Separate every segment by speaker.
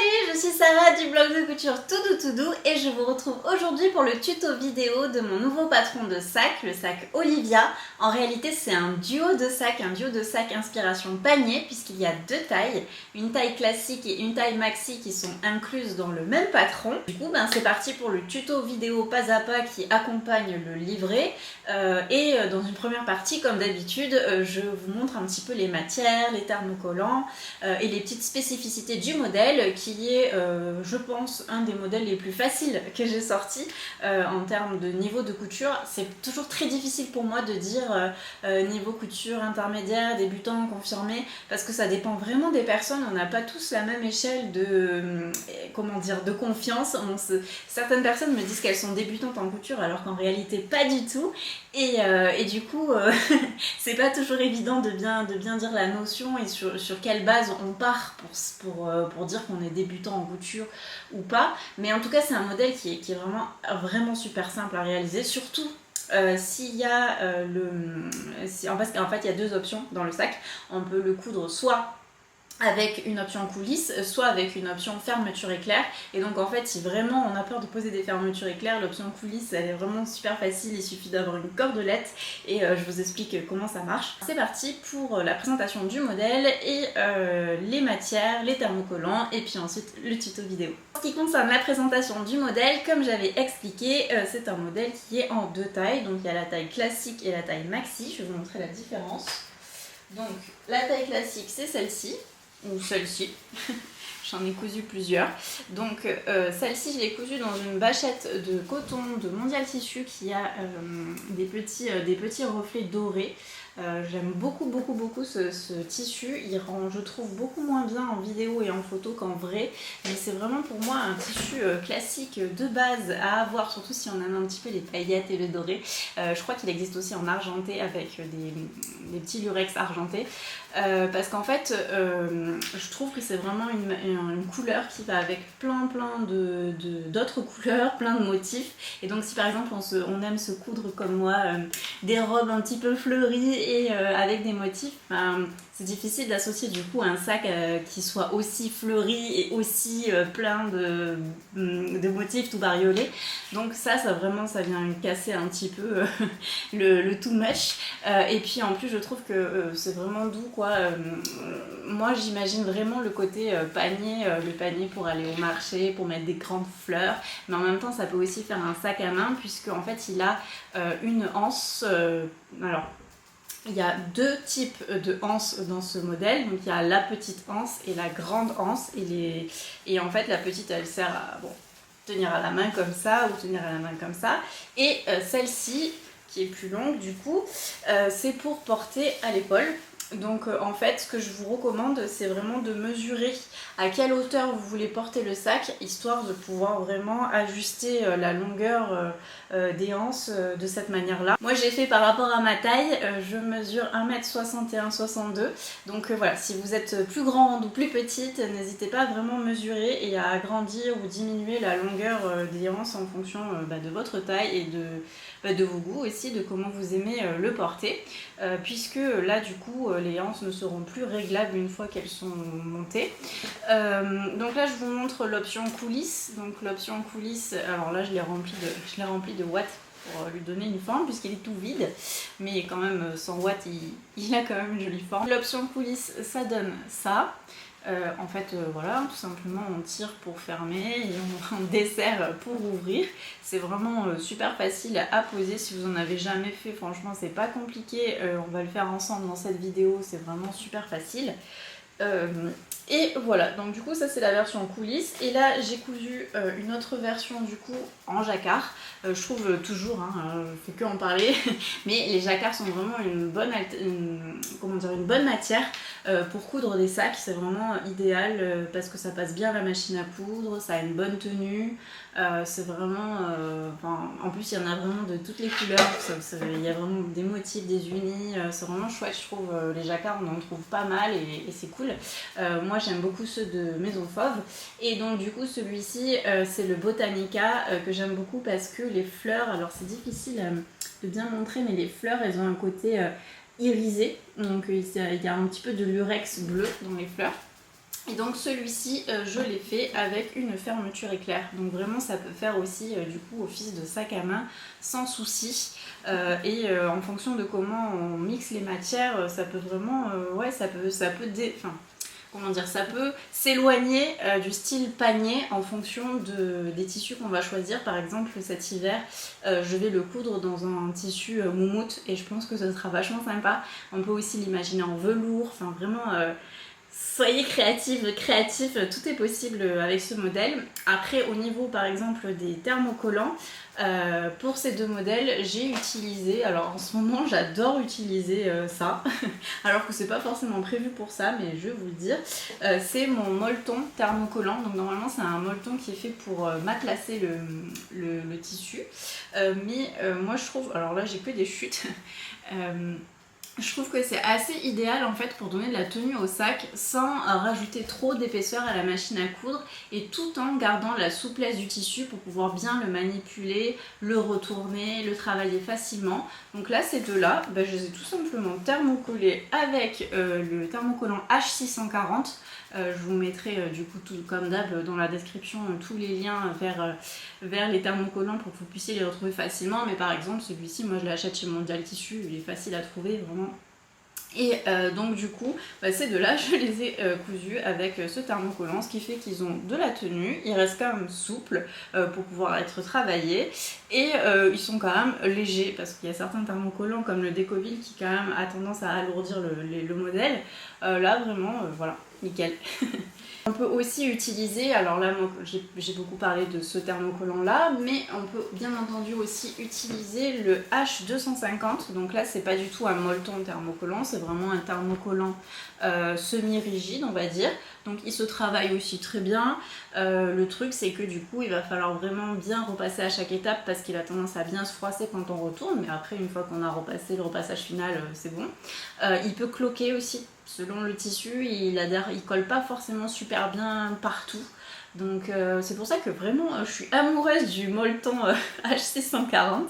Speaker 1: Salut, je suis Sarah du blog de couture Tout Doux et je vous retrouve aujourd'hui pour le tuto vidéo de mon nouveau patron de sac, le sac Olivia. En réalité c'est un duo de sac inspiration panier puisqu'il y a deux tailles, une taille classique et une taille maxi qui sont incluses dans le même patron. Du coup c'est parti pour le tuto vidéo pas à pas qui accompagne le livret et dans une première partie comme d'habitude je vous montre un petit peu les matières, les thermocollants et les petites spécificités du modèle qui est je pense un des modèles les plus faciles que j'ai sortis en termes de niveau de couture. C'est toujours très difficile pour moi de dire niveau couture intermédiaire, débutant, confirmé, parce que ça dépend vraiment des personnes. On n'a pas tous la même échelle de de confiance. Certaines personnes me disent qu'elles sont débutantes en couture alors qu'en réalité pas du tout, et du coup c'est pas toujours évident de bien dire la notion et sur quelle base on part pour dire qu'on est débutant en couture ou pas. Mais en tout cas c'est un modèle qui est vraiment super simple à réaliser, surtout s'il y a parce qu'en fait il y a deux options dans le sac. On peut le coudre soit avec une option coulisse, soit avec une option fermeture éclair. Et donc en fait si vraiment on a peur de poser des fermetures éclair, l'option coulisse elle est vraiment super facile, il suffit d'avoir une cordelette et je vous explique comment ça marche. C'est parti pour la présentation du modèle et les matières, les thermocollants et puis ensuite le tuto vidéo. En ce qui concerne la présentation du modèle, comme j'avais expliqué, c'est un modèle qui est en deux tailles, donc il y a la taille classique et la taille maxi. Je vais vous montrer la différence. Donc la taille classique c'est celle-ci, ou celle-ci, j'en ai cousu plusieurs. Donc celle-ci je l'ai cousue dans une bâchette de coton de Mondial Tissu qui a des petits reflets dorés. J'aime beaucoup ce tissu, il rend je trouve beaucoup moins bien en vidéo et en photo qu'en vrai, mais c'est vraiment pour moi un tissu classique de base à avoir, surtout si on aime un petit peu les paillettes et le doré. Je crois qu'il existe aussi en argenté avec des petits lurex argentés, parce qu'en fait je trouve que c'est vraiment une couleur qui va avec plein d'autres couleurs, plein de motifs. Et donc si par exemple on aime se coudre comme moi des robes un petit peu fleuries et avec des motifs, c'est difficile d'associer du coup un sac qui soit aussi fleuri et aussi plein de motifs tout bariolés. Donc ça vraiment ça vient casser un petit peu le too much. Et puis en plus je trouve que c'est vraiment doux quoi. Moi j'imagine vraiment le côté panier, le panier pour aller au marché, pour mettre des grandes fleurs, mais en même temps ça peut aussi faire un sac à main puisque en fait il a une anse. Alors il y a deux types de anses dans ce modèle, donc il y a la petite anse et la grande anse, et en fait la petite elle sert à tenir à la main comme ça ou tenir à la main comme ça, et celle-ci qui est plus longue du coup c'est pour porter à l'épaule. Donc en fait ce que je vous recommande c'est vraiment de mesurer à quelle hauteur vous voulez porter le sac, histoire de pouvoir vraiment ajuster la longueur des anses de cette manière là. Moi j'ai fait par rapport à ma taille, je mesure 1m61-62, donc voilà, si vous êtes plus grande ou plus petite, n'hésitez pas à vraiment mesurer et à agrandir ou diminuer la longueur des anses en fonction de votre taille et de vos goûts aussi, de comment vous aimez le porter, puisque là du coup les anses ne seront plus réglables une fois qu'elles sont montées. Donc là je vous montre l'option coulisse. Donc l'option coulisse, alors là je l'ai rempli de watts pour lui donner une forme puisqu'il est tout vide, mais quand même 100 watts il a quand même une jolie forme. L'option coulisse ça donne ça. En fait voilà, tout simplement on tire pour fermer et on dessert pour ouvrir. C'est vraiment super facile à poser. Si vous en avez jamais fait, franchement c'est pas compliqué, on va le faire ensemble dans cette vidéo, c'est vraiment super facile. Et voilà, donc du coup ça c'est la version coulisse, et là j'ai cousu une autre version du coup en jacquard. Je trouve toujours, je fais que en parler, mais les jacquards sont vraiment une bonne matière pour coudre des sacs. C'est vraiment idéal parce que ça passe bien à la machine à coudre, ça a une bonne tenue, c'est vraiment, en plus il y en a vraiment de toutes les couleurs, il y a vraiment des motifs, des unis, c'est vraiment chouette je trouve. Les jacquards on en trouve pas mal et c'est cool. Moi j'aime beaucoup ceux de Maison Fauve, et donc du coup celui-ci c'est le Botanica que j'aime beaucoup parce que les fleurs, alors c'est difficile de bien montrer, mais les fleurs elles ont un côté irisé, donc il y a un petit peu de lurex bleu dans les fleurs. Et donc celui-ci, je l'ai fait avec une fermeture éclair. Donc vraiment ça peut faire aussi du coup office de sac à main sans souci. En fonction de comment on mixe les matières, ça peut vraiment, ouais, comment dire, ça peut s'éloigner du style panier en fonction des tissus qu'on va choisir. Par exemple cet hiver, je vais le coudre dans un tissu moumoute et je pense que ce sera vachement sympa. On peut aussi l'imaginer en velours, enfin vraiment... soyez créatifs, tout est possible avec ce modèle. Après, au niveau par exemple des thermocollants, pour ces deux modèles, j'ai utilisé, alors en ce moment j'adore utiliser ça, alors que c'est pas forcément prévu pour ça, mais je vais vous le dire, c'est mon molleton thermocollant. Donc normalement c'est un molleton qui est fait pour matelasser le tissu, moi je trouve, alors là j'ai que des chutes, je trouve que c'est assez idéal en fait pour donner de la tenue au sac sans rajouter trop d'épaisseur à la machine à coudre et tout en gardant la souplesse du tissu pour pouvoir bien le manipuler, le retourner, le travailler facilement. Donc là ces deux-là, je les ai tout simplement thermocollés avec le thermocollant H640. Je vous mettrai du coup tout comme d'hab dans la description tous les liens vers les thermocollants pour que vous puissiez les retrouver facilement. Mais par exemple celui-ci, moi je l'achète chez Mondial Tissu, il est facile à trouver vraiment. Et donc du coup, ces deux-là, je les ai cousus avec ce thermocollant, ce qui fait qu'ils ont de la tenue, ils restent quand même souples pour pouvoir être travaillés, et ils sont quand même légers, parce qu'il y a certains thermocollants comme le Decovil qui quand même a tendance à alourdir le modèle. Là vraiment, voilà, nickel. On peut aussi utiliser, alors là j'ai beaucoup parlé de ce thermocollant là, mais on peut bien entendu aussi utiliser le H250. Donc là c'est pas du tout un molleton thermocollant, c'est vraiment un thermocollant semi-rigide on va dire. Donc il se travaille aussi très bien. Le truc c'est que du coup il va falloir vraiment bien repasser à chaque étape parce qu'il a tendance à bien se froisser quand on retourne, mais après une fois qu'on a repassé le repassage final c'est bon. Il peut cloquer aussi. Selon le tissu, il colle pas forcément super bien partout. Donc c'est pour ça que vraiment je suis amoureuse du molleton H640.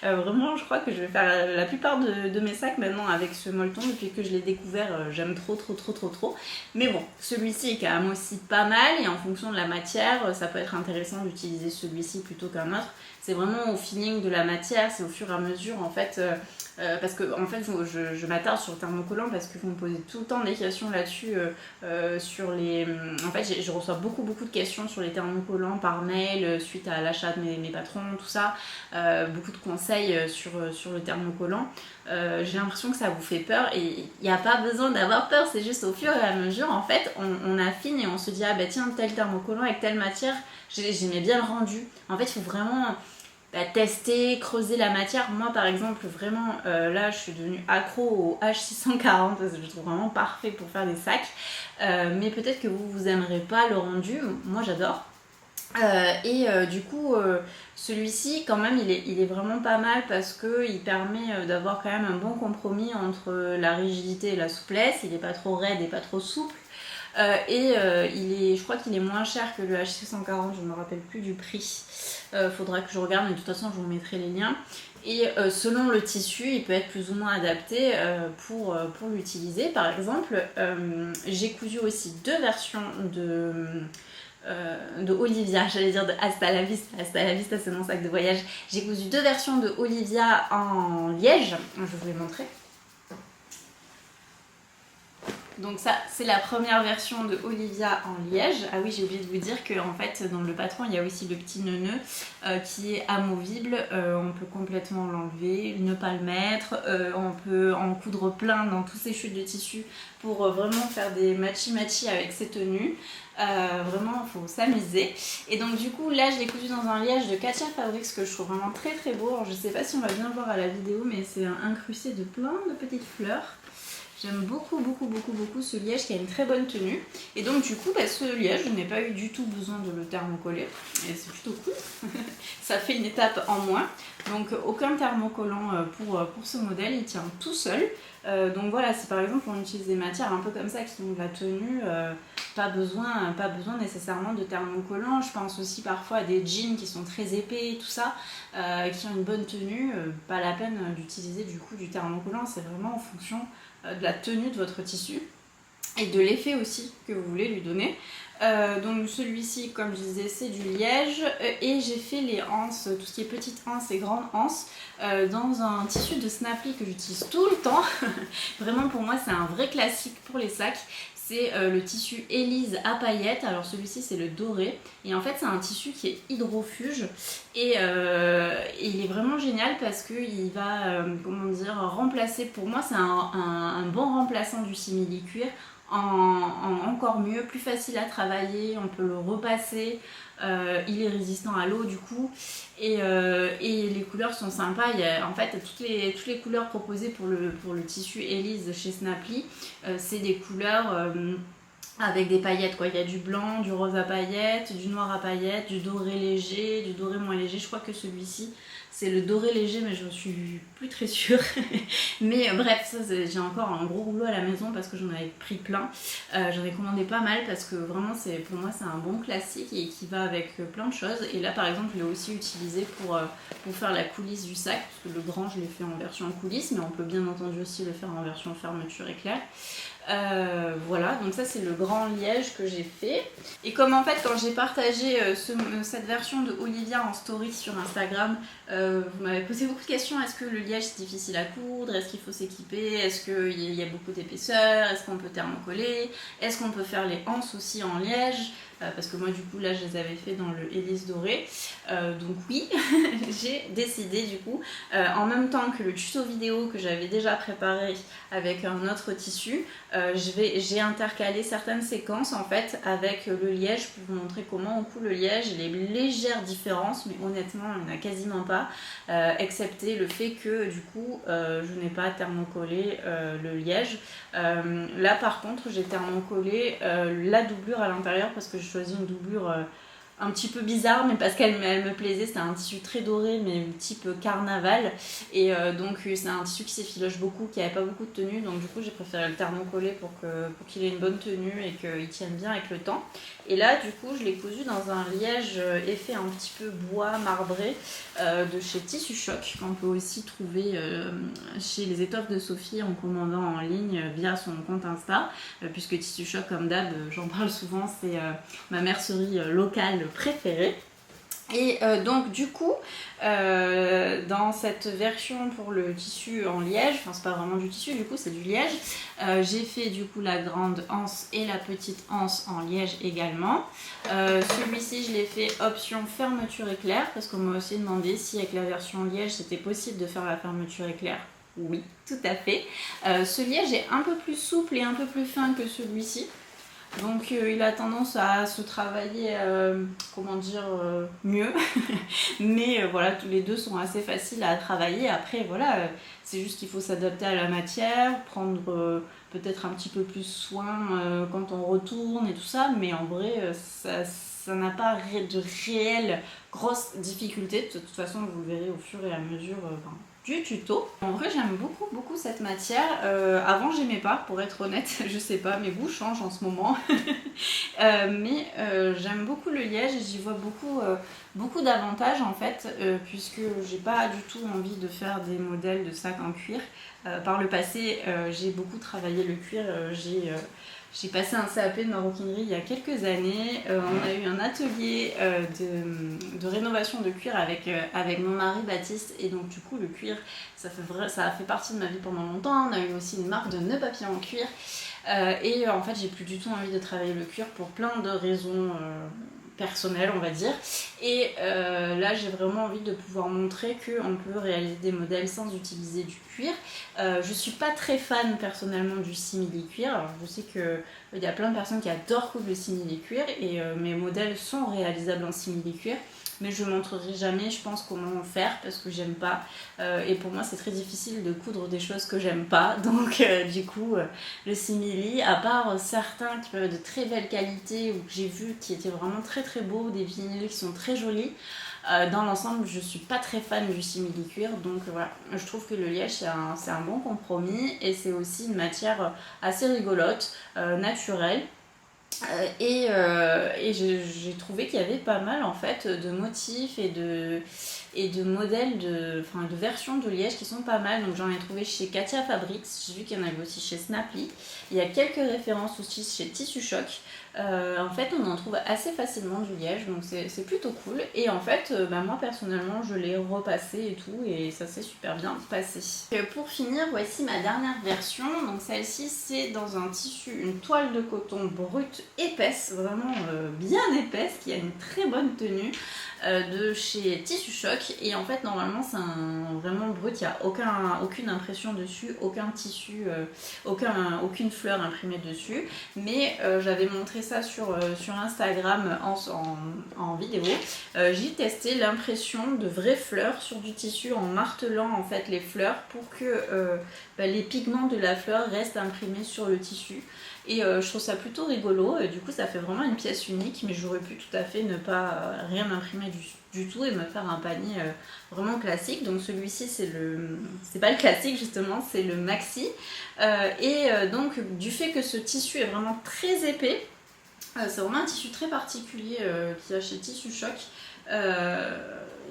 Speaker 1: Vraiment je crois que je vais faire la plupart de mes sacs maintenant avec ce molleton depuis que je l'ai découvert. J'aime trop. Mais bon, celui-ci est quand même aussi pas mal et en fonction de la matière, ça peut être intéressant d'utiliser celui-ci plutôt qu'un autre. C'est vraiment au feeling de la matière, c'est au fur et à mesure en fait. Parce que en fait je m'attarde sur le thermocollant parce que vous me posez tout le temps des questions là-dessus sur les... En fait je reçois beaucoup de questions sur les thermocollants par mail suite à l'achat de mes patrons, tout ça, beaucoup de conseils sur le thermocollant. J'ai l'impression que ça vous fait peur et il n'y a pas besoin d'avoir peur, c'est juste au fur et à mesure en fait on affine et on se dit ah bah tiens tel thermocollant avec telle matière j'aimais bien le rendu. En fait il faut vraiment... tester, creuser la matière. Moi par exemple vraiment là je suis devenue accro au H640 parce que je le trouve vraiment parfait pour faire des sacs, mais peut-être que vous aimerez pas le rendu, moi j'adore. Du coup celui-ci quand même il est vraiment pas mal parce qu'il permet d'avoir quand même un bon compromis entre la rigidité et la souplesse. Il n'est pas trop raide et pas trop souple. Je crois qu'il est moins cher que le H640, je ne me rappelle plus du prix. Faudra que je regarde, mais de toute façon je vous mettrai les liens. Et selon le tissu, il peut être plus ou moins adapté pour l'utiliser. Par exemple, j'ai cousu aussi deux versions de Olivia, j'allais dire de Hasta la Vista. Hasta la Vista, c'est mon sac de voyage. J'ai cousu deux versions de Olivia en liège. Je vais vous les montrer. Donc ça, c'est la première version de Olivia en liège. Ah oui, j'ai oublié de vous dire qu'en fait, dans le patron, il y a aussi le petit nœud qui est amovible. On peut complètement l'enlever, ne pas le mettre. On peut en coudre plein dans tous ces chutes de tissu pour vraiment faire des matchy-matchy avec ces tenues. Vraiment, il faut s'amuser. Et donc du coup, là, je l'ai cousu dans un liège de Katia Fabrics que je trouve vraiment très beau. Alors, je sais pas si on va bien le voir à la vidéo, mais c'est incrusté de plein de petites fleurs. J'aime beaucoup ce liège qui a une très bonne tenue. Et donc du coup, ce liège, je n'ai pas eu du tout besoin de le thermocoller. Et c'est plutôt cool. Ça fait une étape en moins. Donc aucun thermocollant pour ce modèle, il tient tout seul. Donc voilà, si par exemple on utilise des matières un peu comme ça qui ont de la tenue, pas besoin nécessairement de thermocollant. Je pense aussi parfois à des jeans qui sont très épais et tout ça, qui ont une bonne tenue. Pas la peine d'utiliser du coup du thermocollant, c'est vraiment en fonction de la tenue de votre tissu. et de l'effet aussi que vous voulez lui donner. Donc celui-ci, comme je disais, c'est du liège et j'ai fait les anses, tout ce qui est petite anse et grande anse, dans un tissu de Snappy que j'utilise tout le temps. Vraiment pour moi c'est un vrai classique pour les sacs. C'est le tissu Elise à paillettes. Alors celui-ci c'est le doré et en fait c'est un tissu qui est hydrofuge et il est vraiment génial parce qu'il va comment dire, remplacer, pour moi c'est un bon remplaçant du simili-cuir. En encore mieux, plus facile à travailler, on peut le repasser, il est résistant à l'eau du coup et les couleurs sont sympas. Il y a en fait toutes les couleurs proposées pour le tissu Elise chez Snappy, c'est des couleurs avec des paillettes quoi. Il y a du blanc, du rose à paillettes, du noir à paillettes, du doré léger, du doré moins léger. Je crois que celui-ci c'est le doré léger mais je ne suis plus très sûre. Mais bref, ça j'ai encore un gros rouleau à la maison parce que j'en avais pris plein. J'en ai commandé pas mal parce que vraiment pour moi c'est un bon classique et qui va avec plein de choses. Et là par exemple je l'ai aussi utilisé pour faire la coulisse du sac parce que le grand je l'ai fait en version coulisse mais on peut bien entendu aussi le faire en version fermeture éclair. Voilà, donc ça c'est le grand liège que j'ai fait. Et comme en fait quand j'ai partagé cette version de Olivia en story sur Instagram, vous m'avez posé beaucoup de questions. Est-ce que le liège c'est difficile à coudre? Est-ce qu'il faut s'équiper? Est-ce qu'il y a beaucoup d'épaisseur? Est-ce qu'on peut thermocoller? Est-ce qu'on peut faire les anses aussi en liège? Parce que moi du coup là je les avais fait dans le Élise doré, donc oui j'ai décidé du coup en même temps que le tuto vidéo que j'avais déjà préparé avec un autre tissu, j'ai intercalé certaines séquences en fait avec le liège pour vous montrer comment on coud le liège, les légères différences mais honnêtement il n'y en a quasiment pas, excepté le fait que du coup je n'ai pas thermocollé le liège. Là par contre j'ai thermocollé la doublure à l'intérieur parce que j'ai choisi une doublure un petit peu bizarre mais parce qu'elle me plaisait. C'était un tissu très doré mais type carnaval et donc c'est un tissu qui s'effiloche beaucoup, qui n'avait pas beaucoup de tenue, donc du coup j'ai préféré le thermocoller pour qu'il ait une bonne tenue et qu'il tienne bien avec le temps. Et là du coup je l'ai cousu dans un liège effet un petit peu bois marbré de chez Tissu Choc, qu'on peut aussi trouver chez les étoffes de Sophie en commandant en ligne via son compte Insta, puisque Tissu Choc comme d'hab j'en parle souvent, c'est ma mercerie locale préférée. Et donc du coup dans cette version pour le tissu en liège, enfin c'est pas vraiment du tissu du coup c'est du liège, j'ai fait du coup la grande anse et la petite anse en liège également. Celui-ci je l'ai fait option fermeture éclair parce qu'on m'a aussi demandé si avec la version liège c'était possible de faire la fermeture éclair. Oui, tout à fait. Ce liège est un peu plus souple et un peu plus fin que celui-ci. Donc il a tendance à se travailler, comment dire, mieux. Mais voilà, tous les deux sont assez faciles à travailler. Après voilà, c'est juste qu'il faut s'adapter à la matière, prendre peut-être un petit peu plus soin quand on retourne et tout ça. Mais en vrai, ça n'a pas de réelles grosses difficultés. De toute façon, vous le verrez au fur et à mesure du tuto. En vrai j'aime beaucoup cette matière. Avant j'aimais pas, pour être honnête, je sais pas, mes goûts changent en ce moment. Mais j'aime beaucoup le liège et j'y vois beaucoup d'avantages en fait, puisque j'ai pas du tout envie de faire des modèles de sacs en cuir. Par le passé j'ai beaucoup travaillé le cuir, j'ai passé un CAP de maroquinerie il y a quelques années. On a eu un atelier de rénovation de cuir avec mon mari Baptiste. Et donc du coup le cuir, ça a fait partie de ma vie pendant longtemps. On a eu aussi une marque de nœuds papillons en cuir. Et en fait j'ai plus du tout envie de travailler le cuir pour plein de raisons personnel on va dire, et là j'ai vraiment envie de pouvoir montrer qu'on peut réaliser des modèles sans utiliser du cuir. Je suis pas très fan personnellement du simili cuir. Alors je sais qu'il y a plein de personnes qui adorent coudre le simili cuir et mes modèles sont réalisables en simili cuir, mais je ne montrerai jamais je pense comment faire parce que j'aime pas, et pour moi c'est très difficile de coudre des choses que j'aime pas, donc du coup le simili, à part certains qui peuvent être de très belle qualité ou que j'ai vu qui étaient vraiment très beaux, des vinyles qui sont très jolis, dans l'ensemble je suis pas très fan du simili cuir, donc voilà, je trouve que le liège c'est un bon compromis et c'est aussi une matière assez rigolote, naturelle. Et j'ai trouvé qu'il y avait pas mal en fait de motifs et de modèles, enfin de versions de liège qui sont pas mal. Donc j'en ai trouvé chez Katia Fabrics, j'ai vu qu'il y en avait aussi chez Snapply. Il y a quelques références aussi chez Tissu Choc. En fait, on en trouve assez facilement du liège, donc c'est plutôt cool. Et en fait, moi personnellement, je l'ai repassé et tout, et ça s'est super bien passé. Pour finir, voici ma dernière version. Donc celle-ci, c'est dans un tissu, une toile de coton brute épaisse, vraiment bien épaisse, qui a une très bonne tenue. De chez Tissu Choc, et en fait normalement c'est vraiment brut, il n'y a aucune impression dessus, aucun tissu, aucune fleur imprimée dessus, mais j'avais montré ça sur Instagram en vidéo. J'ai testé l'impression de vraies fleurs sur du tissu en martelant en fait les fleurs pour que les pigments de la fleur restent imprimés sur le tissu. Et je trouve ça plutôt rigolo, et du coup ça fait vraiment une pièce unique, mais j'aurais pu tout à fait ne pas rien imprimer du tout et me faire un panier vraiment classique. Donc celui-ci c'est pas le classique justement, c'est le maxi. Donc du fait que ce tissu est vraiment très épais, c'est vraiment un tissu très particulier qu'il y a chez Tissu Choc.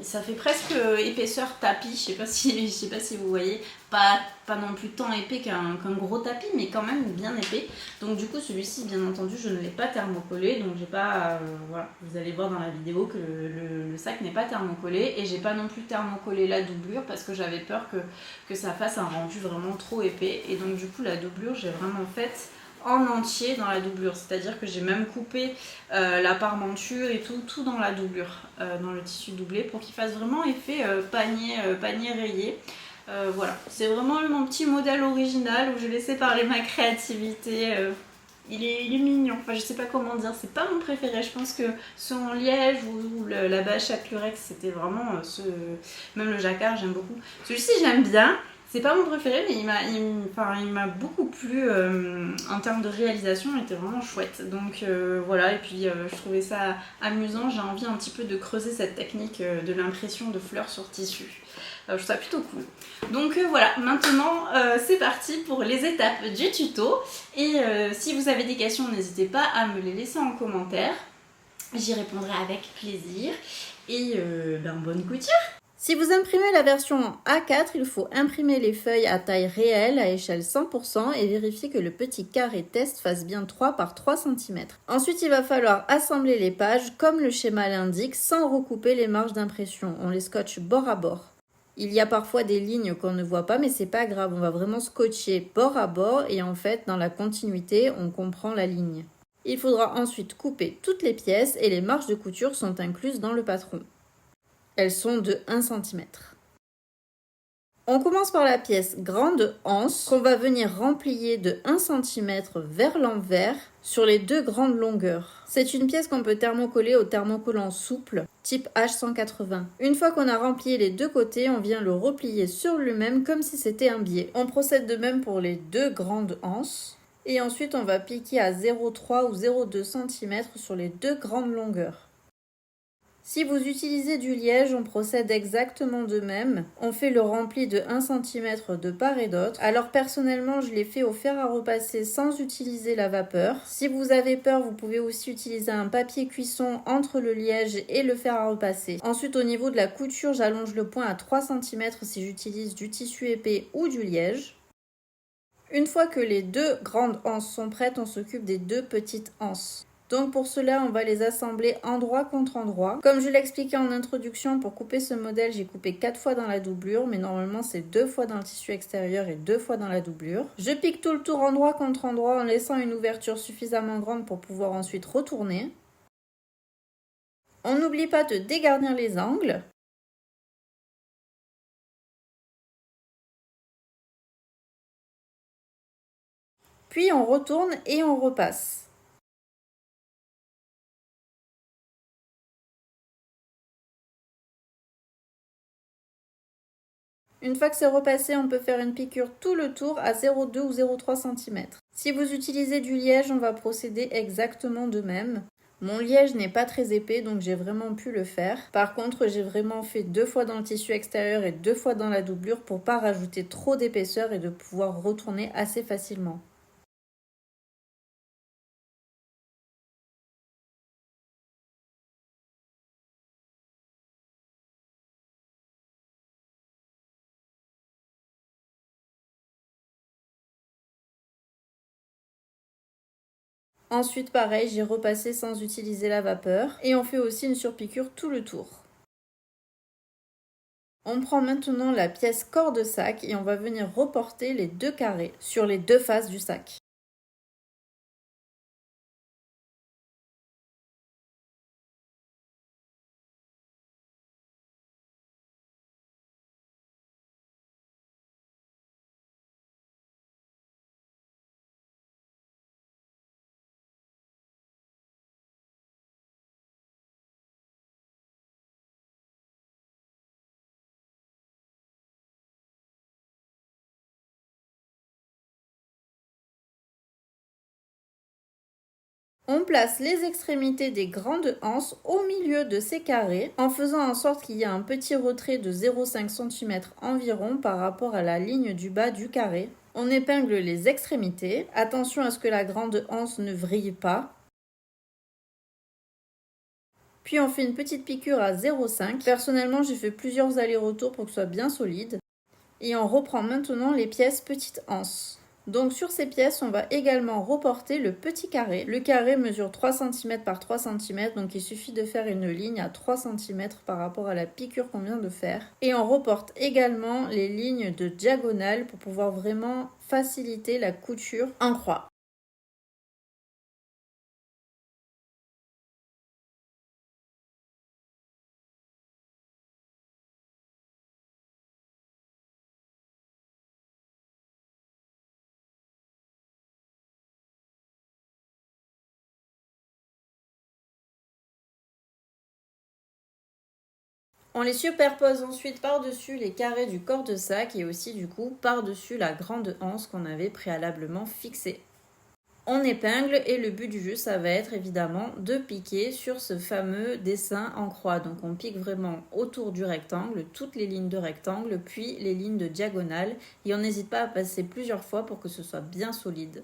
Speaker 1: Ça fait presque épaisseur tapis, je sais pas si vous voyez, pas non plus tant épais qu'un gros tapis, mais quand même bien épais. Donc du coup celui-ci, bien entendu, je ne l'ai pas thermocollé, donc j'ai pas, voilà, vous allez voir dans la vidéo que le sac n'est pas thermocollé, et j'ai pas non plus thermocollé la doublure parce que j'avais peur que ça fasse un rendu vraiment trop épais. Et donc du coup la doublure, j'ai vraiment faite en entier dans la doublure, c'est-à-dire que j'ai même coupé la parmenture et tout dans la doublure, dans le tissu doublé, pour qu'il fasse vraiment effet panier rayé. Voilà, c'est vraiment mon petit modèle original où j'ai laissé parler ma créativité. Il est mignon, enfin je sais pas comment dire, c'est pas mon préféré. Je pense que ceux en liège ou la bâche à Clurex, c'était vraiment même le jacquard, j'aime beaucoup. Celui-ci j'aime bien. C'est pas mon préféré, mais il m'a beaucoup plu en termes de réalisation, il était vraiment chouette. Donc voilà, et puis je trouvais ça amusant, j'ai envie un petit peu de creuser cette technique de l'impression de fleurs sur tissu. Je trouve ça plutôt cool. Donc voilà, maintenant c'est parti pour les étapes du tuto. Et si vous avez des questions, n'hésitez pas à me les laisser en commentaire. J'y répondrai avec plaisir. Et bonne couture! Si vous imprimez la version en A4, il faut imprimer les feuilles à taille réelle, à échelle 100%, et vérifier que le petit carré test fasse bien 3 par 3 cm. Ensuite, il va falloir assembler les pages comme le schéma l'indique, sans recouper les marges d'impression. On les scotche bord à bord. Il y a parfois des lignes qu'on ne voit pas, mais c'est pas grave, on va vraiment scotcher bord à bord, et en fait, dans la continuité, on comprend la ligne. Il faudra ensuite couper toutes les pièces, et les marges de couture sont incluses dans le patron. Elles sont de 1 cm. On commence par la pièce grande anse qu'on va venir remplier de 1 cm vers l'envers sur les deux grandes longueurs. C'est une pièce qu'on peut thermocoller au thermocollant souple type H180. Une fois qu'on a rempli les deux côtés, on vient le replier sur lui-même comme si c'était un biais. On procède de même pour les deux grandes anses. Et ensuite on va piquer à 0,3 ou 0,2 cm sur les deux grandes longueurs. Si vous utilisez du liège, on procède exactement de même. On fait le rempli de 1 cm de part et d'autre. Alors personnellement, je l'ai fait au fer à repasser sans utiliser la vapeur. Si vous avez peur, vous pouvez aussi utiliser un papier cuisson entre le liège et le fer à repasser. Ensuite, au niveau de la couture, j'allonge le point à 3 cm si j'utilise du tissu épais ou du liège. Une fois que les deux grandes anses sont prêtes, on s'occupe des deux petites anses. Donc pour cela, on va les assembler endroit contre endroit. Comme je l'expliquais en introduction, pour couper ce modèle, j'ai coupé 4 fois dans la doublure, mais normalement c'est 2 fois dans le tissu extérieur et 2 fois dans la doublure. Je pique tout le tour endroit contre endroit en laissant une ouverture suffisamment grande pour pouvoir ensuite retourner. On n'oublie pas de dégarnir les angles. Puis on retourne et on repasse. Une fois que c'est repassé, on peut faire une piqûre tout le tour à 0,2 ou 0,3 cm. Si vous utilisez du liège, on va procéder exactement de même. Mon liège n'est pas très épais, donc j'ai vraiment pu le faire. Par contre, j'ai vraiment fait 2 fois dans le tissu extérieur et 2 fois dans la doublure pour pas rajouter trop d'épaisseur et de pouvoir retourner assez facilement. Ensuite pareil, j'ai repassé sans utiliser la vapeur et on fait aussi une surpiqûre tout le tour. On prend maintenant la pièce corps de sac et on va venir reporter les 2 carrés sur les 2 faces du sac. On place les extrémités des grandes anses au milieu de ces carrés en faisant en sorte qu'il y ait un petit retrait de 0,5 cm environ par rapport à la ligne du bas du carré. On épingle les extrémités. Attention à ce que la grande anse ne vrille pas. Puis on fait une petite piqûre à 0,5. Personnellement, j'ai fait plusieurs allers-retours pour que ce soit bien solide. Et on reprend maintenant les pièces petites anses. Donc sur ces pièces, on va également reporter le petit carré. Le carré mesure 3 cm par 3 cm, donc il suffit de faire une ligne à 3 cm par rapport à la piqûre qu'on vient de faire. Et on reporte également les lignes de diagonale pour pouvoir vraiment faciliter la couture en croix. On les superpose ensuite par-dessus les carrés du corps de sac et aussi du coup par-dessus la grande anse qu'on avait préalablement fixée. On épingle et le but du jeu, ça va être évidemment de piquer sur ce fameux dessin en croix. Donc on pique vraiment autour du rectangle, toutes les lignes de rectangle, puis les lignes de diagonale. Et on n'hésite pas à passer plusieurs fois pour que ce soit bien solide.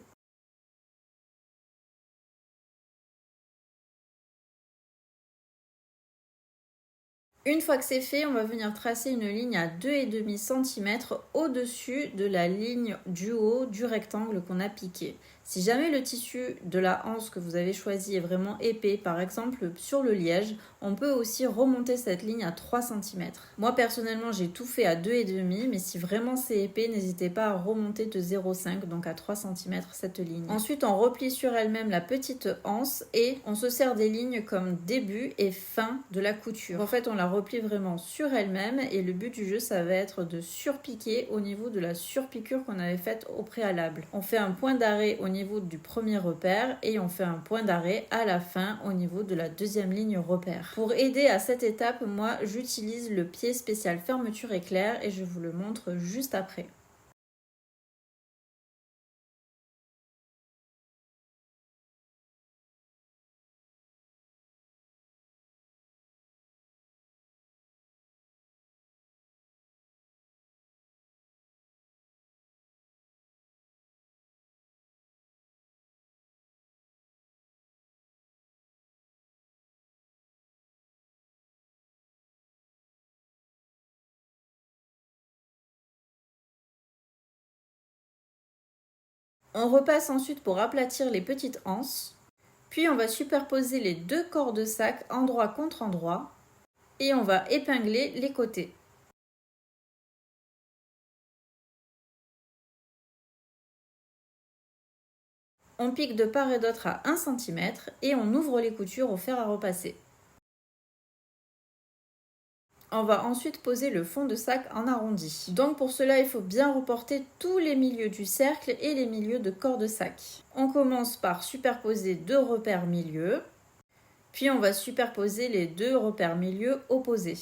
Speaker 1: Une fois que c'est fait, on va venir tracer une ligne à 2,5 cm au-dessus de la ligne du haut du rectangle qu'on a piqué. Si jamais le tissu de la anse que vous avez choisi est vraiment épais, par exemple sur le liège, on peut aussi remonter cette ligne à 3 cm. Moi personnellement, j'ai tout fait à 2,5, mais si vraiment c'est épais, n'hésitez pas à remonter de 0,5, donc à 3 cm cette ligne. Ensuite, on replie sur elle-même la petite anse et on se sert des lignes comme début et fin de la couture. En fait, on la replie vraiment sur elle-même et le but du jeu, ça va être de surpiquer au niveau de la surpiqûre qu'on avait faite au préalable. On fait un point d'arrêt au niveau du premier repère et on fait un point d'arrêt à la fin au niveau de la deuxième ligne repère. Pour aider à cette étape, moi j'utilise le pied spécial fermeture éclair et je vous le montre juste après. On repasse ensuite pour aplatir les petites anses. Puis on va superposer les deux corps de sac endroit contre endroit et on va épingler les côtés. On pique de part et d'autre à 1 cm et on ouvre les coutures au fer à repasser. On va ensuite poser le fond de sac en arrondi. Donc pour cela, il faut bien reporter tous les milieux du cercle et les milieux de corps de sac. On commence par superposer deux repères milieux, puis on va superposer les deux repères milieux opposés.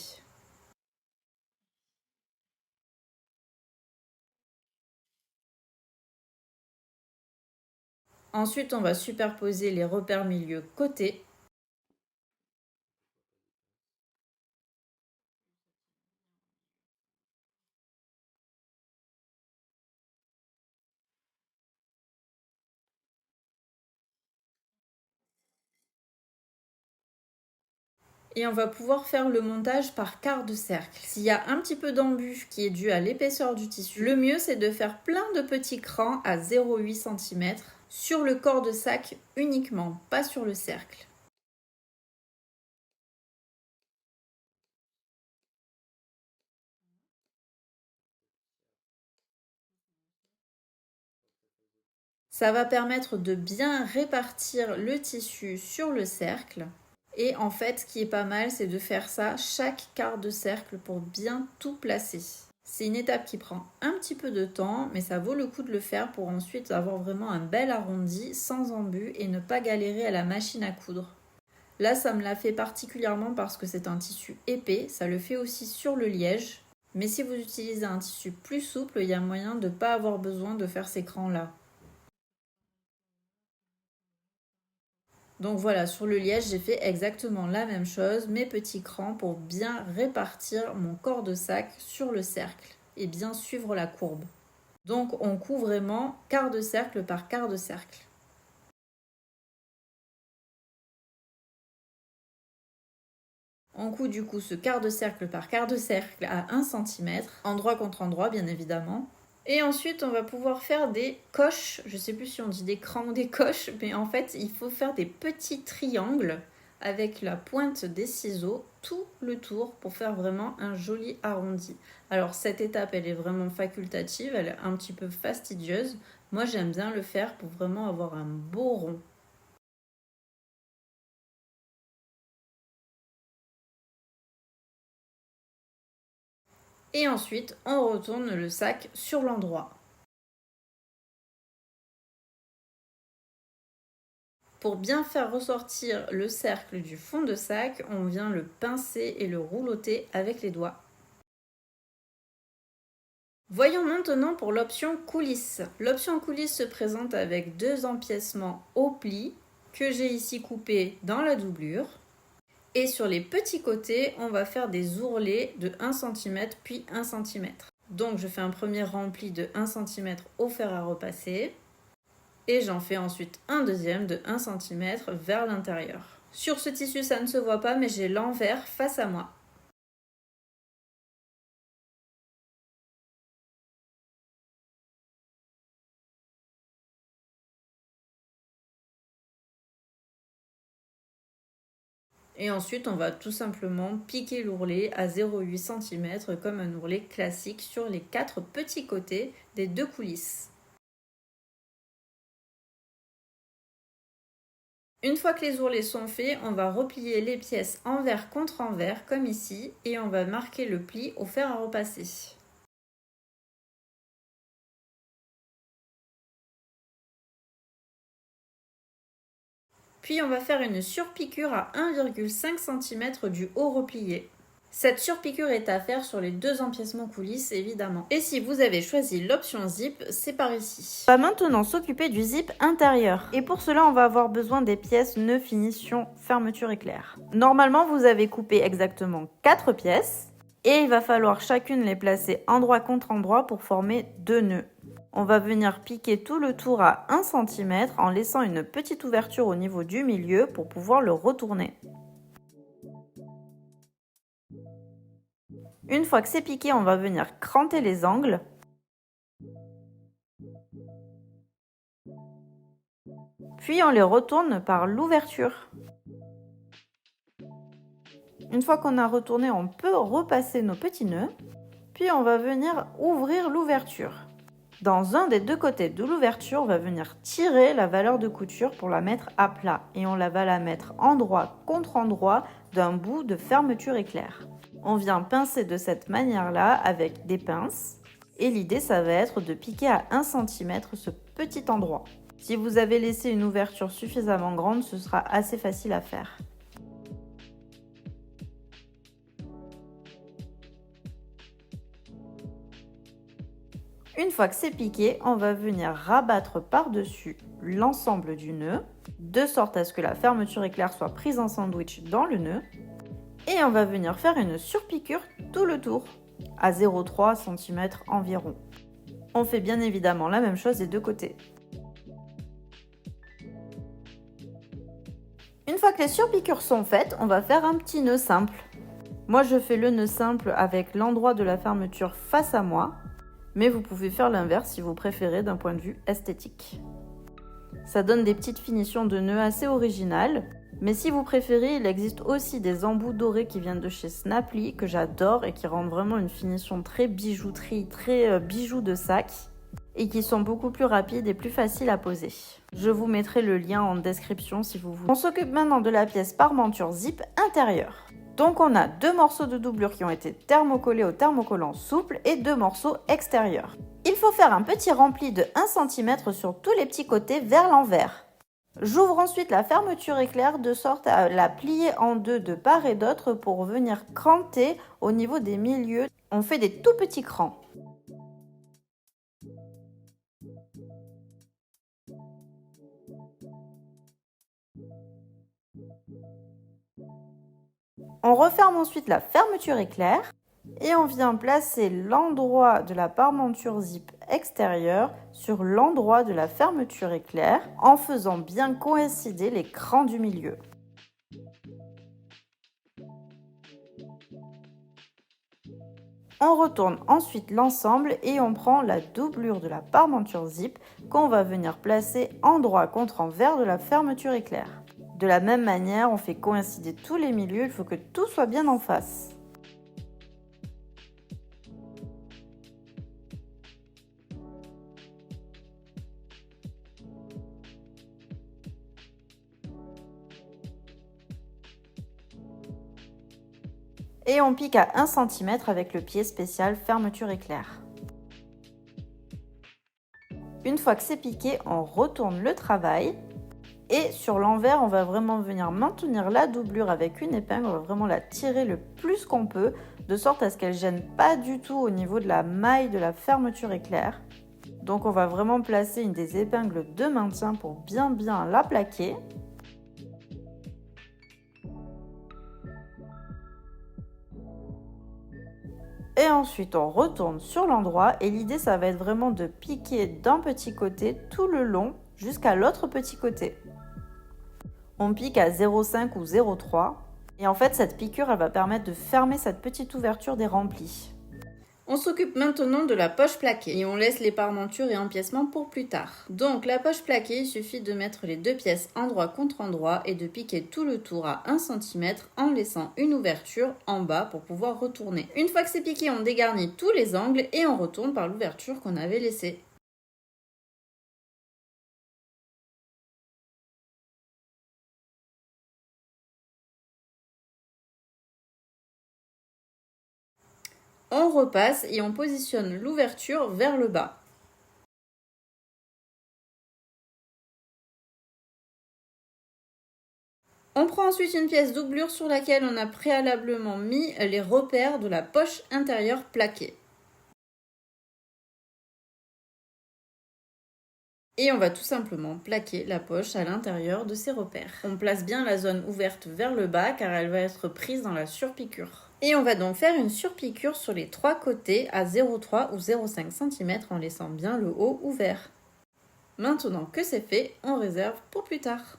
Speaker 1: Ensuite, on va superposer les repères milieux côté. Et on va pouvoir faire le montage par quart de cercle. S'il y a un petit peu d'embûche qui est dû à l'épaisseur du tissu, le mieux c'est de faire plein de petits crans à 0,8 cm sur le corps de sac uniquement, pas sur le cercle. Ça va permettre de bien répartir le tissu sur le cercle. Et en fait, ce qui est pas mal, c'est de faire ça chaque quart de cercle pour bien tout placer. C'est une étape qui prend un petit peu de temps, mais ça vaut le coup de le faire pour ensuite avoir vraiment un bel arrondi sans embut et ne pas galérer à la machine à coudre. Là, ça me l'a fait particulièrement parce que c'est un tissu épais, ça le fait aussi sur le liège. Mais si vous utilisez un tissu plus souple, il y a moyen de ne pas avoir besoin de faire ces crans-là. Donc voilà, sur le liège, j'ai fait exactement la même chose, mes petits crans pour bien répartir mon corps de sac sur le cercle et bien suivre la courbe. Donc on coud vraiment quart de cercle par quart de cercle. On coud du coup ce quart de cercle par quart de cercle à 1 cm, endroit contre endroit bien évidemment. Et ensuite, on va pouvoir faire des coches. Je ne sais plus si on dit des crans ou des coches, mais en fait, il faut faire des petits triangles avec la pointe des ciseaux tout le tour pour faire vraiment un joli arrondi. Alors, cette étape, elle est vraiment facultative, elle est un petit peu fastidieuse. Moi, j'aime bien le faire pour vraiment avoir un beau rond. Et ensuite, on retourne le sac sur l'endroit. Pour bien faire ressortir le cercle du fond de sac, on vient le pincer et le roulotter avec les doigts. Voyons maintenant pour l'option coulisse. L'option coulisse se présente avec deux empiècements au pli que j'ai ici coupés dans la doublure. Et sur les petits côtés, on va faire des ourlets de 1 cm puis 1 cm. Donc je fais un premier rempli de 1 cm au fer à repasser. Et j'en fais ensuite un deuxième de 1 cm vers l'intérieur. Sur ce tissu, ça ne se voit pas, mais j'ai l'envers face à moi. Et ensuite, on va tout simplement piquer l'ourlet à 0,8 cm comme un ourlet classique sur les 4 petits côtés des deux coulisses. Une fois que les ourlets sont faits, on va replier les pièces envers contre envers comme ici et on va marquer le pli au fer à repasser. Puis on va faire une surpiqûre à 1,5 cm du haut replié. Cette surpiqûre est à faire sur les deux empiècements coulisses évidemment. Et si vous avez choisi l'option zip, c'est par ici. On va maintenant s'occuper du zip intérieur. Et pour cela, on va avoir besoin des pièces nœud finition fermeture éclair. Normalement, vous avez coupé exactement 4 pièces. Et il va falloir chacune les placer endroit contre endroit pour former 2 nœuds. On va venir piquer tout le tour à 1 cm en laissant une petite ouverture au niveau du milieu pour pouvoir le retourner. Une fois que c'est piqué, on va venir cranter les angles. Puis on les retourne par l'ouverture. Une fois qu'on a retourné, on peut repasser nos petits nœuds. Puis on va venir ouvrir l'ouverture. Dans un des deux côtés de l'ouverture, on va venir tirer la valeur de couture pour la mettre à plat. Et on va la mettre endroit contre endroit d'un bout de fermeture éclair. On vient pincer de cette manière-là avec des pinces. Et l'idée, ça va être de piquer à 1 cm ce petit endroit. Si vous avez laissé une ouverture suffisamment grande, ce sera assez facile à faire. Une fois que c'est piqué, on va venir rabattre par-dessus l'ensemble du nœud, de sorte à ce que la fermeture éclair soit prise en sandwich dans le nœud. Et on va venir faire une surpiqûre tout le tour, à 0,3 cm environ. On fait bien évidemment la même chose des deux côtés. Une fois que les surpiqûres sont faites, on va faire un petit nœud simple. Moi, je fais le nœud simple avec l'endroit de la fermeture face à moi. Mais vous pouvez faire l'inverse si vous préférez d'un point de vue esthétique.
Speaker 2: Ça donne des petites finitions de nœuds assez originales. Mais si vous préférez, il existe aussi des embouts dorés qui viennent de chez Snapply, que j'adore et qui rendent vraiment une finition très bijouterie, très bijoux de sac, et qui sont beaucoup plus rapides et plus faciles à poser. Je vous mettrai le lien en description si vous voulez. On s'occupe maintenant de la pièce parmenture zip intérieure. Donc on a 2 morceaux de doublure qui ont été thermocollés au thermocollant souple et 2 morceaux extérieurs. Il faut faire un petit rempli de 1 cm sur tous les petits côtés vers l'envers. J'ouvre ensuite la fermeture éclair de sorte à la plier en deux de part et d'autre pour venir cranter au niveau des milieux. On fait des tout petits crans. On referme ensuite la fermeture éclair et on vient placer l'endroit de la parmenture zip extérieure sur l'endroit de la fermeture éclair en faisant bien coïncider les crans du milieu. On retourne ensuite l'ensemble et on prend la doublure de la parmenture zip qu'on va venir placer endroit contre envers de la fermeture éclair. De la même manière, on fait coïncider tous les milieux, il faut que tout soit bien en face. Et on pique à 1 cm avec le pied spécial fermeture éclair. Une fois que c'est piqué, on retourne le travail. Et sur l'envers, on va vraiment venir maintenir la doublure avec une épingle, on va vraiment la tirer le plus qu'on peut, de sorte à ce qu'elle ne gêne pas du tout au niveau de la maille de la fermeture éclair. Donc on va vraiment placer une des épingles de maintien pour bien la plaquer. Et ensuite on retourne sur l'endroit et l'idée ça va être vraiment de piquer d'un petit côté tout le long jusqu'à l'autre petit côté. On pique à 0,5 ou 0,3 et en fait cette piqûre elle va permettre de fermer cette petite ouverture des remplis.
Speaker 1: On s'occupe maintenant de la poche plaquée et on laisse les parmentures et empiècements pour plus tard. Donc la poche plaquée, il suffit de mettre les deux pièces endroit contre endroit et de piquer tout le tour à 1 cm en laissant une ouverture en bas pour pouvoir retourner. Une fois que c'est piqué, on dégarnit tous les angles et on retourne par l'ouverture qu'on avait laissée. On repasse et on positionne l'ouverture vers le bas. On prend ensuite une pièce doublure sur laquelle on a préalablement mis les repères de la poche intérieure plaquée. Et on va tout simplement plaquer la poche à l'intérieur de ces repères. On place bien la zone ouverte vers le bas car elle va être prise dans la surpiqûre. Et on va donc faire une surpiqûre sur les 3 côtés à 0,3 ou 0,5 cm en laissant bien le haut ouvert. Maintenant que c'est fait, on réserve pour plus tard.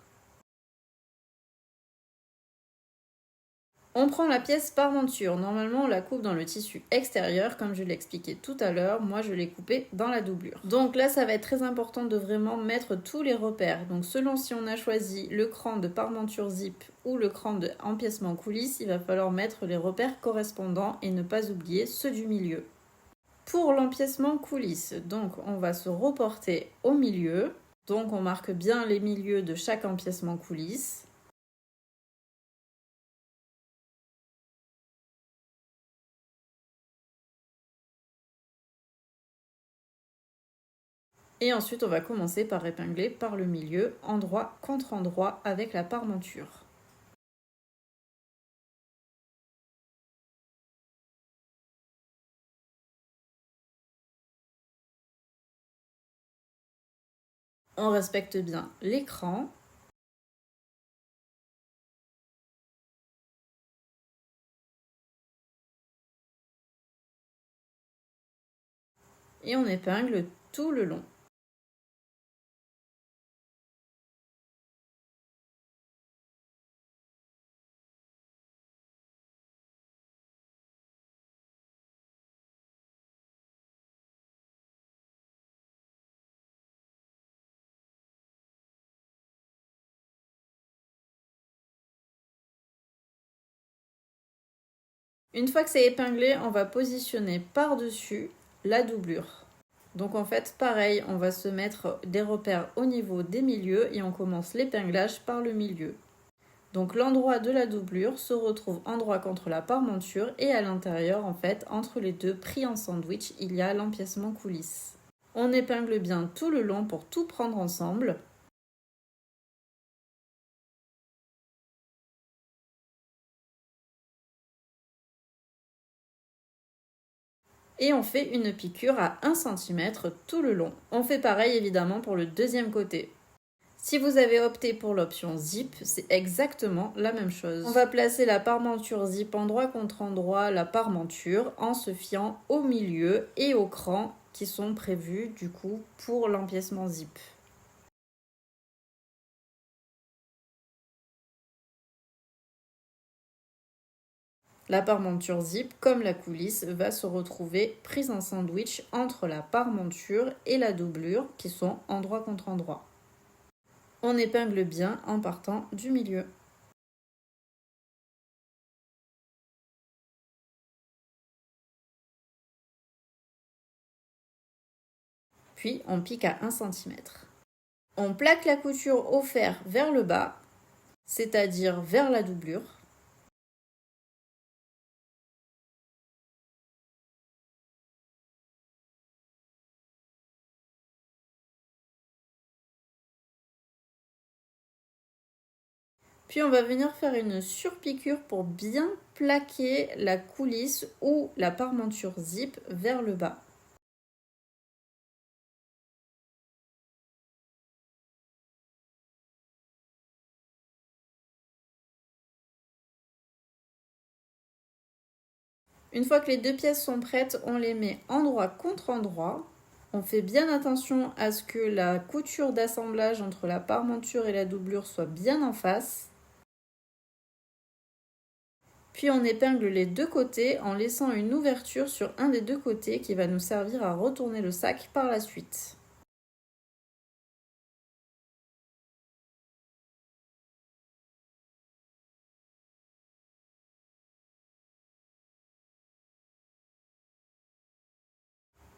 Speaker 1: On prend la pièce parmenture. Normalement, on la coupe dans le tissu extérieur, comme je l'ai expliqué tout à l'heure. Moi, je l'ai coupé dans la doublure. Donc là, ça va être très important de vraiment mettre tous les repères. Donc selon si on a choisi le cran de parmenture zip ou le cran de empiècement coulisse, il va falloir mettre les repères correspondants et ne pas oublier ceux du milieu. Pour l'empiècement coulisse, donc on va se reporter au milieu. Donc on marque bien les milieux de chaque empiècement coulisse. Et ensuite, on va commencer par épingler par le milieu, endroit contre endroit avec la parmenture. On respecte bien l'écran. Et on épingle tout le long.
Speaker 2: Une fois que c'est épinglé, on va positionner par-dessus la doublure. Donc en fait, pareil, on va se mettre des repères au niveau des milieux et on commence l'épinglage par le milieu. Donc l'endroit de la doublure se retrouve endroit contre la parmenture et à l'intérieur, en fait, entre les deux pris en sandwich, il y a l'empiècement coulisse. On épingle bien tout le long pour tout prendre ensemble. Et on fait une piqûre à 1 cm tout le long. On fait pareil évidemment pour le deuxième côté. Si vous avez opté pour l'option zip, c'est exactement la même chose. On va placer la parmenture zip endroit contre endroit, la parmenture, en se fiant au milieu et au cran qui sont prévus du coup pour l'empiècement zip. La parmenture zip, comme la coulisse, va se retrouver prise en sandwich entre la parmenture et la doublure qui sont endroit contre endroit. On épingle bien en partant du milieu. Puis on pique à 1 cm. On plaque la couture au fer vers le bas, c'est-à-dire vers la doublure. Puis on va venir faire une surpiqûre pour bien plaquer la coulisse ou la parmenture zip vers le bas. Une fois que les deux pièces sont prêtes, on les met endroit contre endroit. On fait bien attention à ce que la couture d'assemblage entre la parmenture et la doublure soit bien en face. Puis on épingle les deux côtés en laissant une ouverture sur un des deux côtés qui va nous servir à retourner le sac par la suite.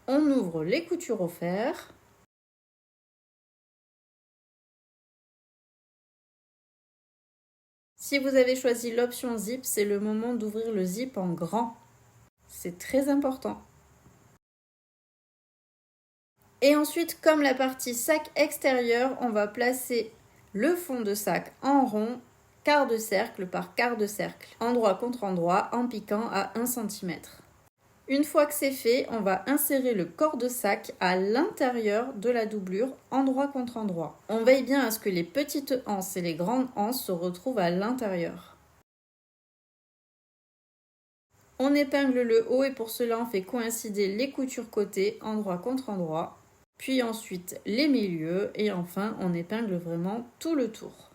Speaker 2: On ouvre les coutures au fer. Si vous avez choisi l'option zip, c'est le moment d'ouvrir le zip en grand. C'est très important. Et ensuite, comme la partie sac extérieur, on va placer le fond de sac en rond, quart de cercle par quart de cercle, endroit contre endroit, en piquant à 1 cm. Une fois que c'est fait, on va insérer le corps de sac à l'intérieur de la doublure, endroit contre endroit. On veille bien à ce que les petites anses et les grandes anses se retrouvent à l'intérieur. On épingle le haut et pour cela on fait coïncider les coutures côté, endroit contre endroit, puis ensuite les milieux et enfin on épingle vraiment tout le tour.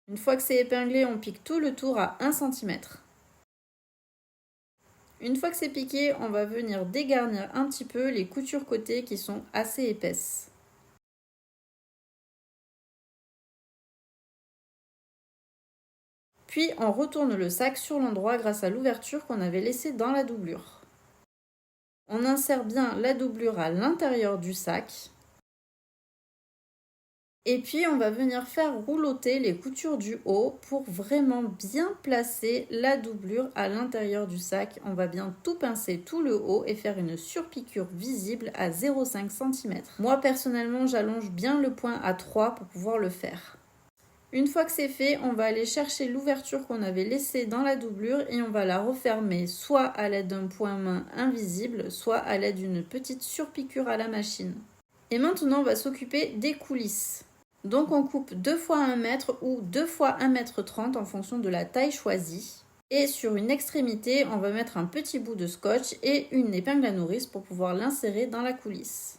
Speaker 2: Une fois que c'est épinglé, on pique tout le tour à 1 cm. Une fois que c'est piqué, on va venir dégarnir un petit peu les coutures côté qui sont assez épaisses. Puis on retourne le sac sur l'endroit grâce à l'ouverture qu'on avait laissée dans la doublure. On insère bien la doublure à l'intérieur du sac. Et puis on va venir faire rouloter les coutures du haut pour vraiment bien placer la doublure à l'intérieur du sac. On va bien tout pincer tout le haut et faire une surpiqûre visible à 0,5 cm. Moi personnellement j'allonge bien le point à 3 pour pouvoir le faire. Une fois que c'est fait, on va aller chercher l'ouverture qu'on avait laissée dans la doublure et on va la refermer soit à l'aide d'un point-main invisible, soit à l'aide d'une petite surpiqûre à la machine. Et maintenant on va s'occuper des coulisses. Donc on coupe 2 fois 1 mètre ou 2 fois 1 mètre 30 en fonction de la taille choisie. Et sur une extrémité, on va mettre un petit bout de scotch et une épingle à nourrice pour pouvoir l'insérer dans la coulisse.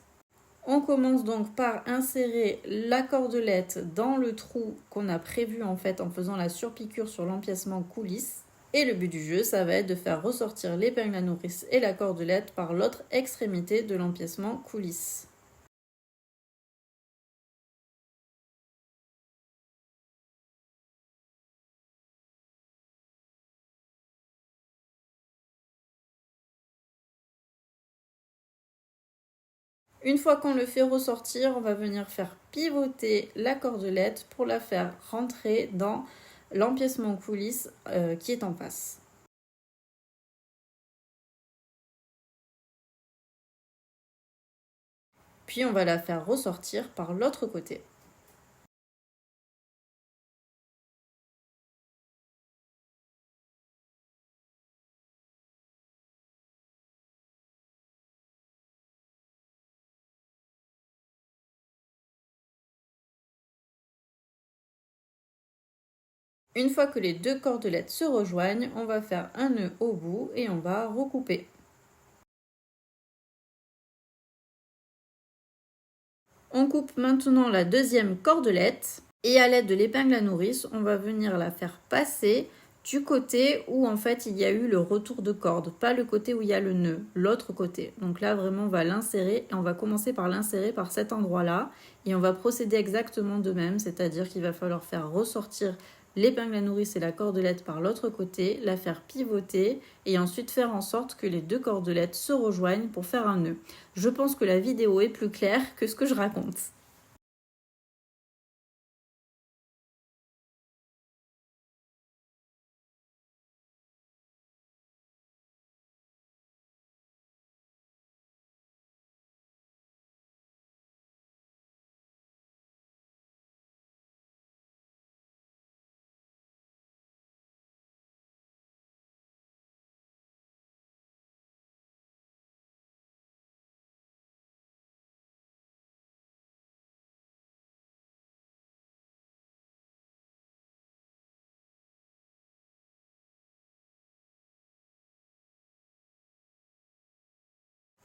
Speaker 2: On commence donc par insérer la cordelette dans le trou qu'on a prévu en fait en faisant la surpiqûre sur l'empiècement coulisse. Et le but du jeu, ça va être de faire ressortir l'épingle à nourrice et la cordelette par l'autre extrémité de l'empiècement coulisse. Une fois qu'on le fait ressortir, on va venir faire pivoter la cordelette pour la faire rentrer dans l'empiècement coulisse qui est en face. Puis on va la faire ressortir par l'autre côté. Une fois que les deux cordelettes se rejoignent, on va faire un nœud au bout et on va recouper. On coupe maintenant la deuxième cordelette et à l'aide de l'épingle à nourrice, on va venir la faire passer du côté où en fait il y a eu le retour de corde, pas le côté où il y a le nœud, l'autre côté. Donc là vraiment on va l'insérer et on va commencer par l'insérer par cet endroit-là et on va procéder exactement de même, c'est-à-dire qu'il va falloir faire ressortir l'épingle à nourrice et la cordelette par l'autre côté, la faire pivoter et ensuite faire en sorte que les deux cordelettes se rejoignent pour faire un nœud. Je pense que la vidéo est plus claire que ce que je raconte.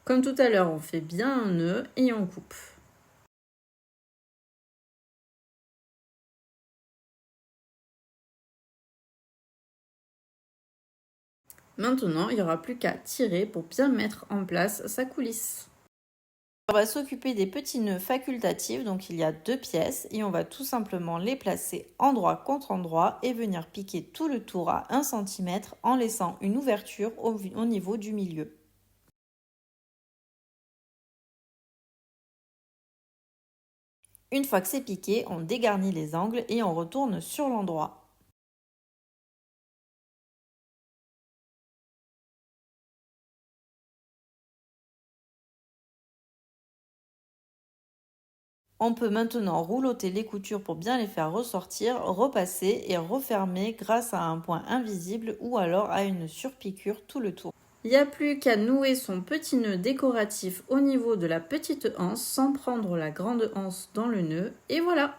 Speaker 2: Comme tout à l'heure, on fait bien un nœud et on coupe. Maintenant, il n'y aura plus qu'à tirer pour bien mettre en place sa coulisse. On va s'occuper des petits nœuds facultatifs, donc il y a 2 pièces et on va tout simplement les placer endroit contre endroit et venir piquer tout le tour à 1 cm en laissant une ouverture au niveau du milieu. Une fois que c'est piqué, on dégarnit les angles et on retourne sur l'endroit. On peut maintenant roulotter les coutures pour bien les faire ressortir, repasser et refermer grâce à un point invisible ou alors à une surpiqûre tout le tour. Il n'y a plus qu'à nouer son petit nœud décoratif au niveau de la petite anse sans prendre la grande anse dans le nœud et voilà!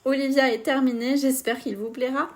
Speaker 2: Olivia est terminé, j'espère qu'il vous plaira.